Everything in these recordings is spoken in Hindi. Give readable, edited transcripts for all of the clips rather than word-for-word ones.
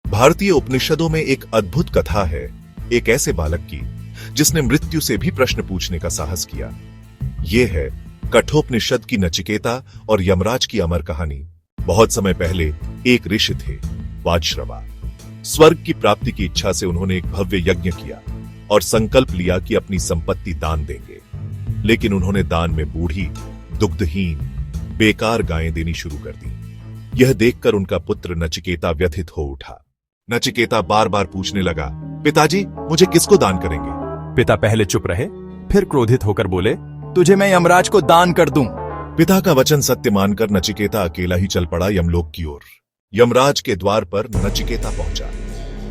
भारतीय उपनिषदों में एक अद्भुत कथा है, एक ऐसे बालक की जिसने मृत्यु से भी प्रश्न पूछने का साहस किया। यह है कठोपनिषद की नचिकेता और यमराज की अमर कहानी। बहुत समय पहले एक ऋषि थे, वाजश्रवा। स्वर्ग की प्राप्ति की इच्छा से उन्होंने एक भव्य यज्ञ किया और संकल्प लिया कि अपनी संपत्ति दान देंगे। लेकिन उन्होंने दान में बूढ़ी, दुग्धहीन, बेकार गायें देनी शुरू कर दी। यह देखकर उनका पुत्र नचिकेता व्यथित हो उठा। नचिकेता बार बार पूछने लगा, पिताजी, मुझे किसको दान करेंगे? पिता पहले चुप रहे, फिर क्रोधित होकर बोले, तुझे मैं यमराज को दान कर दूं। पिता का वचन सत्य मानकर नचिकेता अकेला ही चल पड़ा यमलोक की ओर। यमराज के द्वार पर नचिकेता पहुंचा,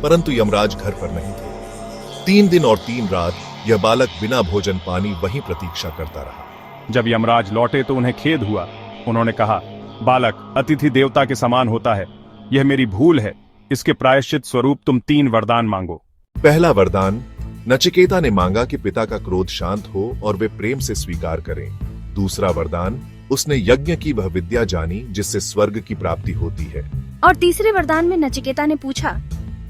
परंतु यमराज घर पर नहीं थे। 3 दिन और 3 रात यह बालक बिना भोजन पानी वहीं प्रतीक्षा करता रहा। जब यमराज लौटे तो उन्हें खेद हुआ। उन्होंने कहा, बालक अतिथि देवता के समान होता है, यह मेरी भूल है। इसके प्रायश्चित स्वरूप तुम 3 वरदान मांगो। पहला वरदान, नचिकेता ने मांगा कि पिता का क्रोध शांत हो और वे प्रेम से स्वीकार करें। दूसरा वरदान, उसने यज्ञ की वह विद्या जानी जिससे स्वर्ग की प्राप्ति होती है। और तीसरे वरदान में नचिकेता ने पूछा,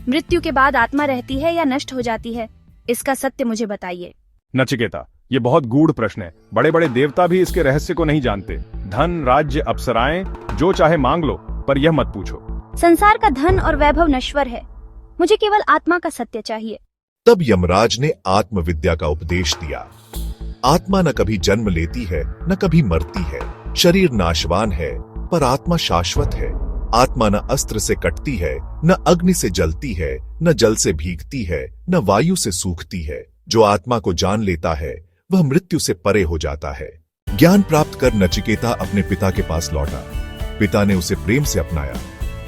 मृत्यु के बाद आत्मा रहती है या नष्ट हो जाती है? इसका सत्य मुझे बताइए। नचिकेता, ये बहुत गूढ़ प्रश्न है। बड़े बड़े देवता भी इसके रहस्य को नहीं जानते। धन, राज्य, अप्सराएं, जो चाहे मांग लो, पर यह मत पूछो। संसार का धन और वैभव नश्वर है, मुझे केवल आत्मा का सत्य चाहिए। तब यमराज ने आत्मविद्या का उपदेश दिया। आत्मा न कभी जन्म लेती है, न कभी मरती है। शरीर नाशवान है, पर आत्मा शाश्वत है। आत्मा न अस्त्र से कटती है, न अग्नि से जलती है, न जल से भीगती है, न वायु से सूखती है। जो आत्मा को जान लेता है वह मृत्यु से परे हो जाता है। ज्ञान प्राप्त कर नचिकेता अपने पिता के पास लौटा। पिता ने उसे प्रेम से अपनाया।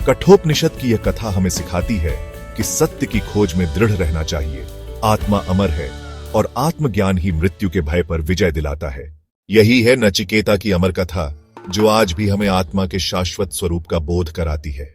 कठोपनिषद की यह कथा हमें सिखाती है कि सत्य की खोज में दृढ़ रहना चाहिए। आत्मा अमर है और आत्मज्ञान ही मृत्यु के भय पर विजय दिलाता है। यही है नचिकेता की अमर कथा, जो आज भी हमें आत्मा के शाश्वत स्वरूप का बोध कराती है।